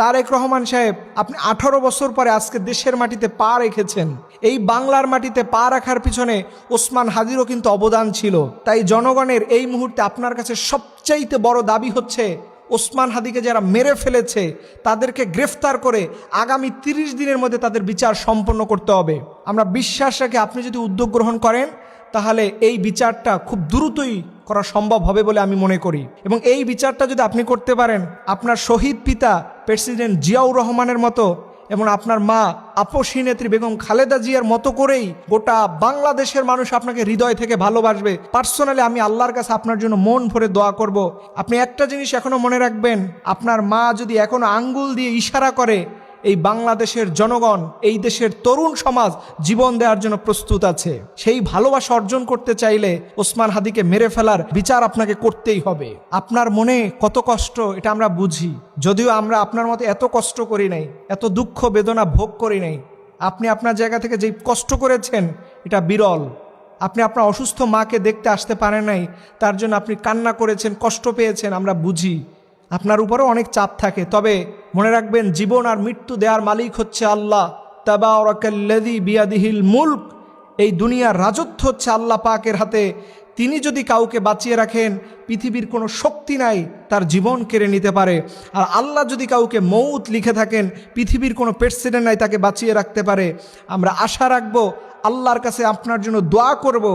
তারেক রহমান সাহেব, আপনি 18 বছর পরে আজকে দেশের মাটিতে পা রেখেছেন। এই বাংলার মাটিতে পা রাখার পিছনে ওসমান হাদিরও কিন্তু অবদান ছিল। তাই জনগণের এই মুহূর্তে আপনার কাছে সবচাইতে বড় দাবি হচ্ছে, ওসমান হাদিকে যারা মেরে ফেলেছে তাদেরকে গ্রেফতার করে আগামী 30 দিনের মধ্যে তাদের বিচার সম্পন্ন করতে হবে। আমরা বিশ্বাস রাখি আপনি যদি উদ্যোগ গ্রহণ করেন তাহলে এই বিচারটা খুব দ্রুতই করা সম্ভব হবে বলে আমি মনে করি। এবং এই বিচারটা যদি আপনি করতে পারেন, আপনার শহীদ পিতা প্রেসিডেন্ট জিয়াউর রহমানের মতো এবং আপনার মা আপসী নেত্রী বেগম খালেদা জিয়ার মতো করেই গোটা বাংলাদেশের মানুষ আপনাকে হৃদয় থেকে ভালোবাসবে। পার্সোনালি আমি আল্লাহর কাছে আপনার জন্য মন ভরে দোয়া করব। আপনি একটা জিনিস এখনো মনে রাখবেন, আপনার মা যদি এখনো আঙ্গুল দিয়ে ইশারা করে, এই বাংলাদেশের জনগণ, এই দেশের তরুণ সমাজ জীবন দেওয়ার জন্য প্রস্তুত আছে। সেই ভালোবাসা অর্জন করতে চাইলে ওসমান হাদিকে মেরে ফেলার বিচার আপনাকে করতেই হবে। আপনার মনে কত কষ্ট এটা আমরা বুঝি, যদিও আমরা আপনার মতো এত কষ্ট করি নাই, এত দুঃখ বেদনা ভোগ করি নাই। আপনি আপনার জায়গা থেকে যেই কষ্ট করেছেন এটা বিরল। আপনি আপনার অসুস্থ মাকে দেখতে আসতে পারেন নাই, তার জন্য আপনি কান্না করেছেন, কষ্ট পেয়েছেন, আমরা বুঝি। আপনার উপরেও অনেক চাপ থাকে, তবে মনে রাখবেন জীবন আর মৃত্যু দেওয়ার মালিক হচ্ছে আল্লাহ। তাবারাকাল্লাযী বিয়াদিহিল মুলক, এই দুনিয়ার রাজত্ব হচ্ছে আল্লাহ পাকের হাতে। তিনি যদি কাউকে বাঁচিয়ে রাখেন, পৃথিবীর কোনো শক্তি নাই তার জীবন কেড়ে নিতে পারে। আর আল্লাহ যদি কাউকে মৌত লিখে থাকেন, পৃথিবীর কোনো প্রেসিডেন্ট নাই তাকে বাঁচিয়ে রাখতে পারে। আমরা আশা রাখবো, আল্লাহর কাছে আপনার জন্য দোয়া করব,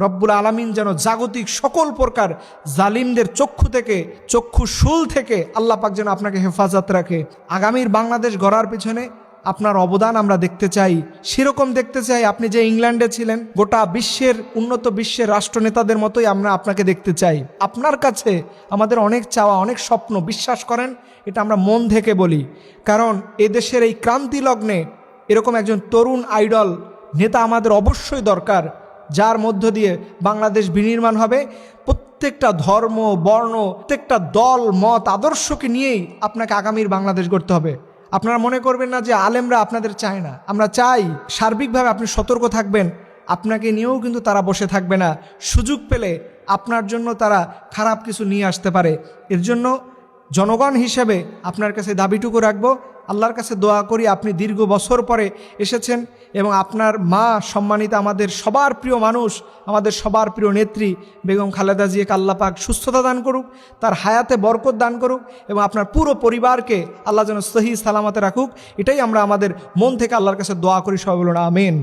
রব্বুল আলামিন যেন জাগতিক সকল প্রকার জালিমদের চক্ষু থেকে, চক্ষুশূল থেকে আল্লাহ পাক যেন আপনাকে হেফাজত রাখে। আগামীর বাংলাদেশ গড়ার পিছনে আপনার অবদান আমরা দেখতে চাই, সেরকম দেখতে চাই আপনি যে ইংল্যান্ডে ছিলেন, গোটা বিশ্বের উন্নত বিশ্বের রাষ্ট্রনেতাদের মতোই আমরা আপনাকে দেখতে চাই। আপনার কাছে আমাদের অনেক চাওয়া, অনেক স্বপ্ন, বিশ্বাস করেন এটা আমরা মন থেকে বলি। কারণ এদেশের এই ক্রান্তি লগ্নে এরকম একজন তরুণ আইডল নেতা আমাদের অবশ্যই দরকার, যার মধ্য দিয়ে বাংলাদেশ বিনির্মাণ হবে। প্রত্যেকটা ধর্ম, বর্ণ, প্রত্যেকটা দল, মত, আদর্শকে নিয়েই আপনাকে আগামীর বাংলাদেশ গড়তে হবে। আপনারা মনে করবেন না যে আলেমরা আপনাদের চায় না, আমরা চাই। সার্বিকভাবে আপনি সতর্ক থাকবেন, আপনাকে নিয়েও কিন্তু তারা বসে থাকবে না। সুযোগ পেলে আপনার জন্য তারা খারাপ কিছু নিয়ে আসতে পারে। এর জন্য জনগণ হিসেবে আপনার কাছে দাবিটুকু রাখবো, আল্লাহর কাছে দোয়া করি আপনি দীর্ঘ বছর পরে এসেছেন এবং আপনার মা সম্মানিত, আমাদের সবার প্রিয় মানুষ, আমাদের সবার প্রিয় নেত্রী বেগম খালেদা জিয়াকে আল্লাহ পাক সুস্থতা দান করুক, তার হায়াতে বরকত দান করুক এবং আপনার পুরো পরিবারকে আল্লাহ যেন সহি সালামতে রাখুক। এটাই আমরা আমাদের মন থেকে আল্লাহর কাছে দোয়া করি। সবাই বলুন আমিন।